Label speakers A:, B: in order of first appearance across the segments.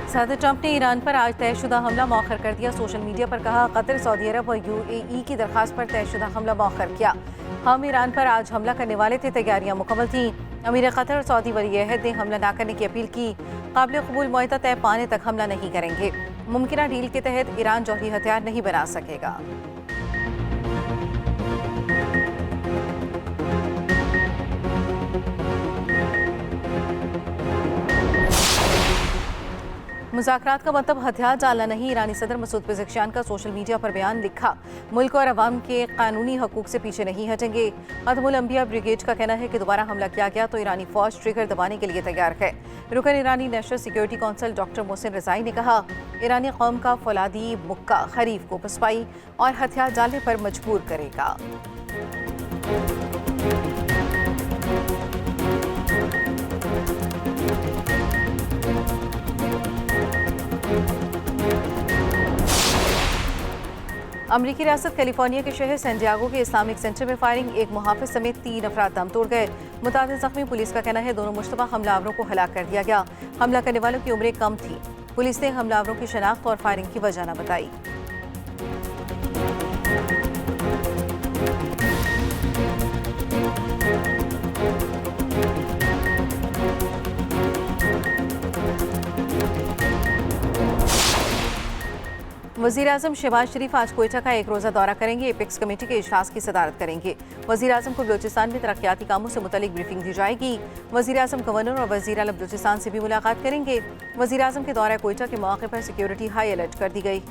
A: सदर ट्रंप ने ईरान पर आज तयशुदा हमला मौखर कर दिया। सोशल मीडिया पर कहा, कतर, सऊदी अरब और UAE की दरखास्त पर तयशुदा हमला मौखर किया। हम ईरान पर आज हमला करने वाले थे, तैयारियां मुकम्मल थीं। अमीर कतर और सऊदी वली अहद ने हमला न करने की अपील की। काबिल कबूल मुआहदा तय पाने तक हमला नहीं करेंगे। मुमकिन डील के तहत ईरान जौहरी हथियार नहीं बना सकेगा। मुज़ाकरात का मतलब हथियार डालना नहीं। ईरानी सदर मसूद पेज़ेश्कियान का सोशल मीडिया पर बयान लिखा, मुल्क और अवाम के कानूनी हकूक से पीछे नहीं हटेंगे। खत्मुल अंबिया ब्रिगेड का कहना है कि दोबारा हमला किया गया तो ईरानी फौज ट्रिगर दबाने के लिए तैयार है। रुकन ईरानी national security council doctor Mohsin Rezaei ने कहा, ईरानी कौम का फौलादी मुक्का खरीफ को पसपाई और हथियार डालने पर मजबूर करेगा। अमरीकी रियासत कैलिफोर्निया के शहर सैन डिएगो के इस्लामिक सेंटर में फायरिंग, एक मुहाफिज समेत 3 अफराद दम तोड़ गए। मुतादिद जख्मी। पुलिस का कहना है दोनों मुश्तबा हमलावरों को हलाक कर दिया गया। हमला करने वालों की उम्रें कम थी। पुलिस ने हमलावरों की शनाख्त और फायरिंग की वजह न बताई। वज़ीर आज़म शहबाज शरीफ आज कोयटा का एक रोज़ा दौरा करेंगे। एपेक्स कमेटी के इजलास की सदारत करेंगे। वज़ीर आज़म को बलूचिस्तान में तरक्याती कामों से मुतल्लिक ब्रीफिंग दी जाएगी। वज़ीर आज़म गवर्नर और वज़ीर आला बलूचिस्तान से भी मुलाकात करेंगे। वज़ीर आज़म के दौरा कोयटा के मौके पर सिक्योरिटी हाई अलर्ट कर दी गई।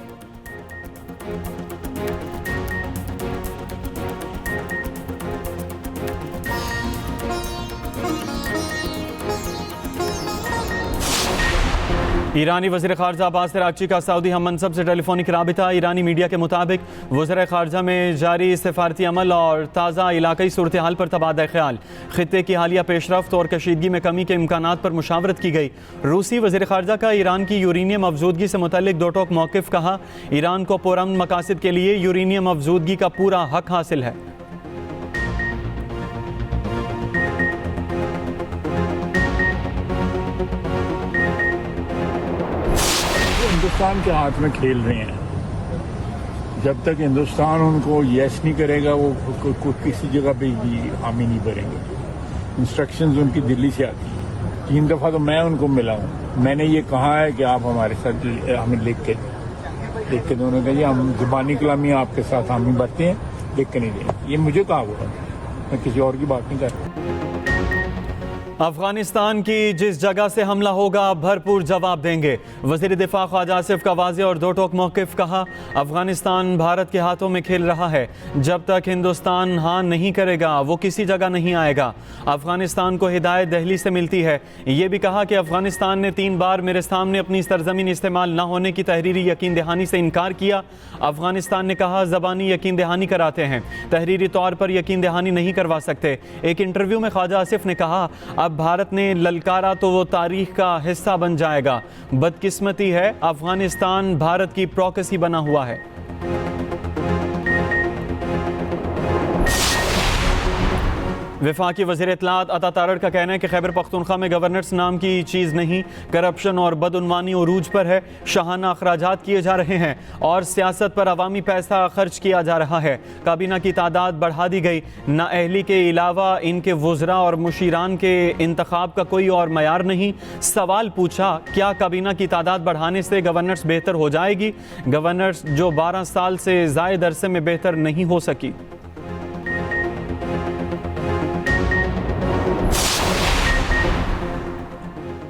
B: ईरानी वज़ीर ख़ारजा अब्बास अराग़ची का सऊदी हम मनसब से टेलीफोनिक राबिता। ईरानी मीडिया के मुताबिक वज़ीर ख़ारजा में जारी सफारती अमल और ताज़ा इलाक़ाई सूरत हाल पर तबादला ख्याल, ख़ित्ते की हालिया पेशरफ्त और कशीदगी में कमी के इम्कानात पर मुशावरत की गई। रूसी वज़ीर ख़ारजा का ईरान की यूरेनियम अफजूदगी से मुतल्लिक दो टोक मौक़िफ़, कहा ईरान को पुरअमन मकासद के लिए यूरेनियम अफजूदगी का पूरा हक हासिल है।
C: हिंदुस्तान के हाथ में खेल रहे हैं। जब तक हिंदुस्तान उनको यस नहीं करेगा वो किसी जगह पे भी हामी नहीं भरेंगे। इंस्ट्रक्शंस उनकी दिल्ली से आती हैं। 3 दफ़ा तो मैं उनको मिला हूँ। मैंने ये कहा है कि आप हमारे साथ हमें लिख के दोनों कहिए, हम ज़ुबानी कलामी आपके साथ हामी भरते हैं, लिख के नहीं देंगे। ये मुझे कहा हुआ है, मैं किसी और की बात नहीं कर रहा।
B: अफगानिस्तान की जिस जगह से हमला होगा भरपूर जवाब देंगे। वज़ीर दिफा ख्वाजा आसिफ का वाज़े और दो टोक मौक़िफ़, कहा अफगानिस्तान भारत के हाथों में खेल रहा है। जब तक हिंदुस्तान हाँ नहीं करेगा वो किसी जगह नहीं आएगा। अफगानिस्तान को हिदायत दिल्ली से मिलती है। ये भी कहा कि अफगानिस्तान ने 3 बार मेरे सामने अपनी सरजमीन इस्तेमाल न होने की तहरीरी यकीन दहानी से इनकार किया। अफगानिस्तान ने कहा ज़बानी यकीन दहानी कराते हैं, तहरीरी तौर पर यकीन दहानी नहीं करवा सकते। एक इंटरव्यू में ख्वाजा आसिफ ने कहा, अब भारत ने ललकारा तो वो तारीख का हिस्सा बन जाएगा। बदकिस्मती है अफगानिस्तान भारत की प्रॉक्सी बना हुआ है। वफाकी वज़ीर इत्तलात अता तारड़ का कहना है कि खैबर पख्तूनख्वा में गवर्नर्स नाम की चीज़ नहीं, करप्शन और बदउनवानी उरूज पर है। शाहाना अखराजात किए जा रहे हैं और सियासत पर अवामी पैसा खर्च किया जा रहा है। काबीना की तादाद बढ़ा दी गई। नाअहली के अलावा इनके वज़रा और मुशीरान के इंतखाब का कोई और मयार नहीं। सवाल पूछा, क्या काबीना की तादाद बढ़ाने से गवर्नर्स बेहतर हो जाएगी? गवर्नर्स जो 12 साल से ज़ायद अरसे में बेहतर नहीं हो सकी।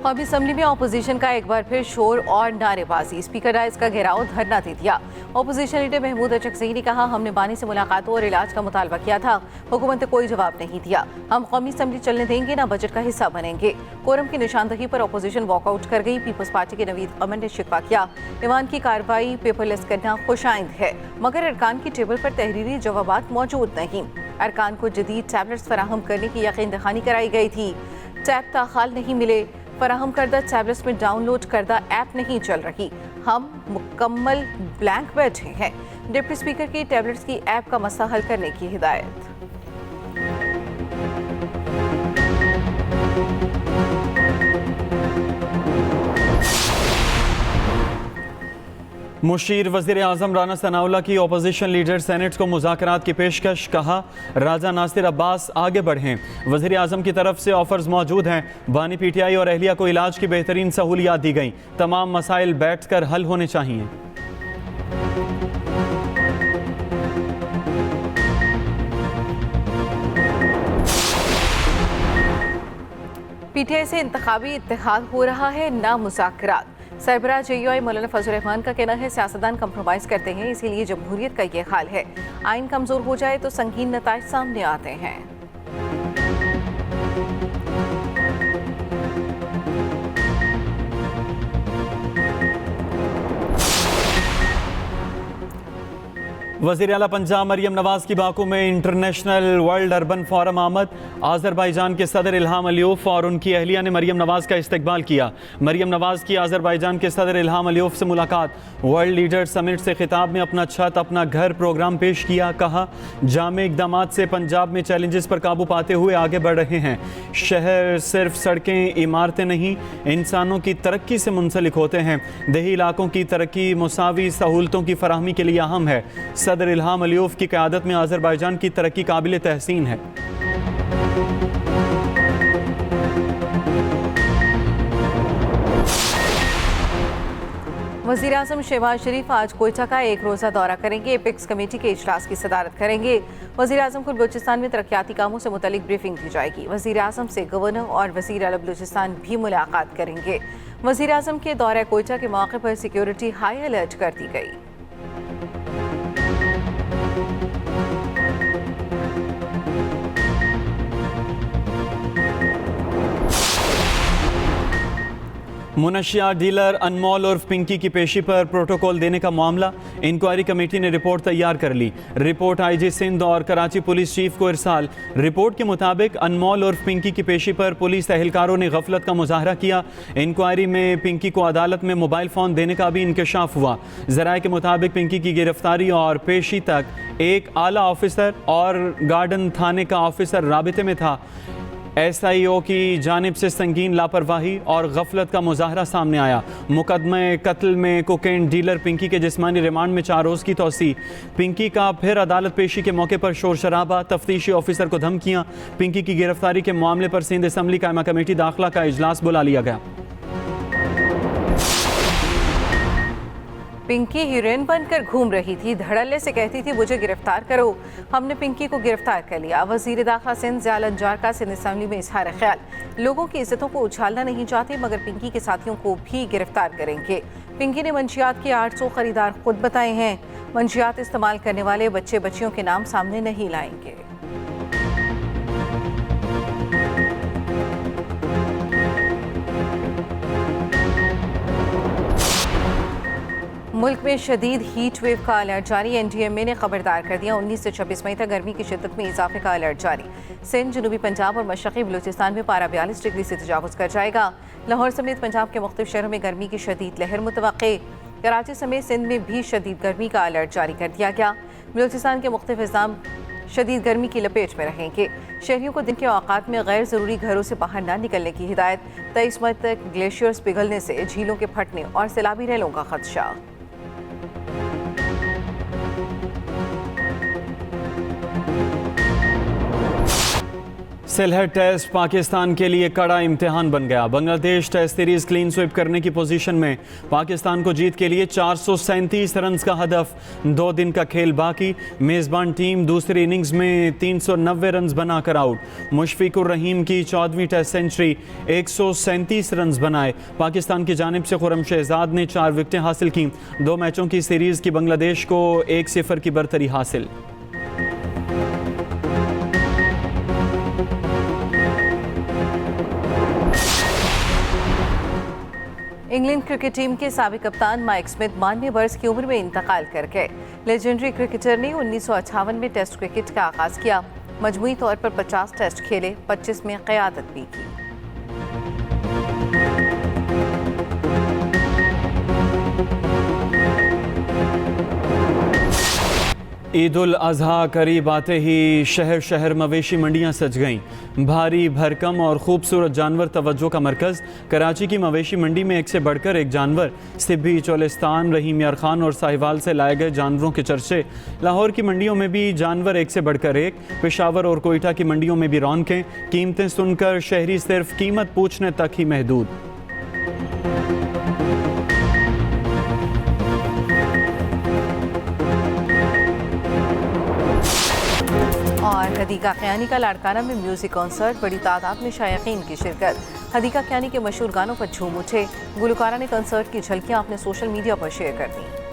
A: कौमी असम्बली में अपोजिशन का एक बार फिर शोर और नारेबाजी। स्पीकर डाइस का घेराव, धरना दे दिया। अपोजिशन लीडर महमूद अचकज़ई ने कहा, हमने बानी से मुलाकातों और इलाज का मुतालबा किया था, हुकूमत ने कोई जवाब नहीं दिया। हम कौमी असम्बली चलने देंगे ना बजट का हिस्सा बनेंगे। कोरम की निशानदही पर अपोजिशन वॉकआउट कर गई। पीपल्स पार्टी के नवीद अमन ने शिकवा किया, ईवान की कार्रवाई पेपरलेस करना खुशाइंद है, मगर अरकान की टेबल पर तहरीरी जवाबात मौजूद नहीं। अरकान को जदीद टैबलेट्स फराहम करने की यकीन दहानी कराई गई थी। टैब ताखाल नहीं मिले। फराहम करदा टैबलेट्स में डाउनलोड करदा ऐप नहीं चल रही। हम मुकम्मल ब्लैंक बैठे हैं। डिप्टी स्पीकर की टैबलेट्स की ऐप का मसला हल करने की हिदायत।
B: मुशीर वज़ीर आज़म राना सनाउल्लाह की अपोजिशन लीडर सेनेट को मुज़ाकरात की पेशकश, कहा राजा नासिर अब्बास आगे बढ़ें। वज़ीर आज़म की तरफ से ऑफर्स मौजूद हैं। बानी पीटीआई और अहलिया को इलाज की बेहतरीन सहूलियात दी गई। तमाम मसाइल बैठ कर हल होने चाहिए।
A: पीटीआई से इंतखाबी इत्तेहाद हो रहा है, ना मुज़ाकरात। सरबराह JUI मौलाना फजल रहमान का कहना है सियासतदान कंप्रोमाइज़ करते हैं, इसीलिए जमहूरियत का ये हाल है। आइन कमज़ोर हो जाए तो संगीन नताइज सामने आते हैं।
B: वज़ीर आला पंजाब मरियम नवाज की बाकू में इंटरनेशनल वर्ल्ड अर्बन फोरम आमद। आज़रबाईजान के सदर इल्हाम अलीयफ और उनकी अहलिया ने मरियम नवाज का इस्तकबाल किया। मरियम नवाज की आज़रबाईजान के सदर इल्हाम अलीयफ से मुलाकात। वर्ल्ड लीडर समिट से खिताब में अपना छत अपना घर प्रोग्राम पेश किया। कहा जामे इक़दामात से पंजाब में चैलेंजेस पर काबू पाते हुए आगे बढ़ रहे हैं। शहर सिर्फ सड़कें इमारतें नहीं, इंसानों की तरक्की से मुंसलिक होते हैं। देही इलाकों की तरक्की मुसावी सहूलतों की फराहमी के लिए अहम है। सदर इल्हाम अलीयफ की क़यादत में आज़रबाईजान की तरक्की काबिल तहसीन है।
A: वज़ीर आज़म शहबाज शरीफ आज कोयटा का एक रोज़ा दौरा करेंगे। एपिक्स कमेटी के इजलास की सदारत करेंगे। वज़ीर आज़म को बलूचिस्तान में तरक्याती कामों से मुतल्लिक ब्रीफिंग दी जाएगी। वज़ीर आज़म से गवर्नर और वज़ीर आला बलूचिस्तान भी मुलाकात करेंगे। वज़ीर आज़म के दौरे कोयटा के मौके पर सिक्योरिटी हाई अलर्ट कर दी गई।
B: मुनशियात डीलर अनमोल उर्फ पिंकी की पेशी पर प्रोटोकॉल देने का मामला। इंक्वायरी कमेटी ने रिपोर्ट तैयार कर ली। रिपोर्ट IG सिंध और कराची पुलिस चीफ को इरसाल। रिपोर्ट के मुताबिक अनमोल उर्फ पिंकी की पेशी पर पुलिस एहलकारों ने गफलत का मुजाहरा किया। इंक्वायरी में पिंकी को अदालत में मोबाइल फ़ोन देने का भी इंकशाफ हुआ। ज़राए के मुताबिक पिंकी की गिरफ्तारी और पेशी तक एक आला ऑफिसर और गार्डन थाने का ऑफिसर राबिते में था। SIO की जानिब से संगीन लापरवाही और गफलत का मुजाहरा सामने आया। मुकदमे कत्ल में कोकेन डीलर पिंकी के जिस्मानी रिमांड में 4 रोज़ की तौसी। पिंकी का फिर अदालत पेशी के मौके पर शोर शराबा, तफ्तीशी ऑफिसर को धमकियां। पिंकी की गिरफ्तारी के मामले पर सिंध असम्बली कायमा कमेटी दाखिला का इजलास बुला लिया गया।
A: पिंकी हीरोइन बनकर घूम रही थी, धड़ल्ले से कहती थी मुझे गिरफ्तार करो। हमने पिंकी को गिरफ्तार कर लिया। वजीर दाखिला सिंध ज़ियाल अंजार का सिंध असम्बली में इजहार ख्याल। लोगों की इज्जतों को उछालना नहीं चाहते मगर पिंकी के साथियों को भी गिरफ्तार करेंगे। पिंकी ने मंशियात के 800 खरीदार खुद बताए हैं। मंशियात इस्तेमाल करने वाले बच्चे बच्चियों के नाम सामने नहीं लाएंगे। मुल्क में शदीद हीट वेव का अलर्ट जारी। NDMA ने खबरदार कर दिया 19 से 26 मई तक गर्मी की शिद्दत में इजाफे का अलर्ट जारी। सिंध, जनूबी पंजाब और मशरक़ी बलूचिस्तान में पारा 42 डिग्री से तजावुज़ कर जाएगा। लाहौर समेत पंजाब के मुख्तलिफ शहरों में गर्मी की शदीद लहर मुतवक्के। कराची समेत सिंध में भी शदीद गर्मी का अलर्ट जारी कर दिया गया। बलूचिस्तान के मुख्तलिफ निज़ाम शदीद गर्मी की लपेट में रहेंगे। शहरियों को दिन के औकात में गैर ज़रूरी घरों से बाहर न निकलने की हिदायत। 23 मई तक ग्लेशियर्स पिघलने से झीलों के फटने और सैलाबी रैलों का खदशा।
B: सिलहट टेस्ट पाकिस्तान के लिए कड़ा इम्तिहान बन गया। Bangladesh test series clean sweep करने की पोजीशन में। पाकिस्तान को जीत के लिए 437 रन का हदफ। 2 दिन का खेल बाकी। मेज़बान टीम दूसरी इनिंग्स में 390 रन बनाकर आउट। मुशफिकुर रहीम की 14वीं टेस्ट सेंचुरी, 137 रन बनाए। पाकिस्तान की जानिब से खुरम शहजाद ने 4 विकेटें हासिल की। 2 मैचों की सीरीज की बांग्लादेश को 1-0 की बरतरी हासिल।
A: इंग्लैंड क्रिकेट टीम के साबिक कप्तान माइक स्मिथ 92 वर्ष की उम्र में इंतकाल कर गए। लेजेंडरी क्रिकेटर ने 1958 में टेस्ट क्रिकेट का आगाज किया। मजमूई तौर पर 50 टेस्ट खेले, 25 में क़यादत भी की।
B: ईद उल अजहा करीब आते ही शहर शहर मवेशी मंडियां सज गईं। भारी भरकम और खूबसूरत जानवर तवज्जो का मरकज़। कराची की मवेशी मंडी में एक से बढ़कर एक जानवर। सिब्बी, चोलिस्तान, रहीम यार खान और साहिवाल से लाए गए जानवरों के चर्चे। लाहौर की मंडियों में भी जानवर एक से बढ़कर एक। पेशावर और कोयटा की मंडियों में भी रौनकें। कीमतें सुनकर शहरी सिर्फ कीमत पूछने तक ही महदूद।
A: और हदीका ख्यानी का लाड़काना में म्यूजिक कॉन्सर्ट, बड़ी तादाद में शायकीन की शिरकत। हदीका ख्यानी के मशहूर गानों पर झूम उठे गुलकारा ने। कॉन्सर्ट की झलकियां अपने सोशल मीडिया पर शेयर कर दी।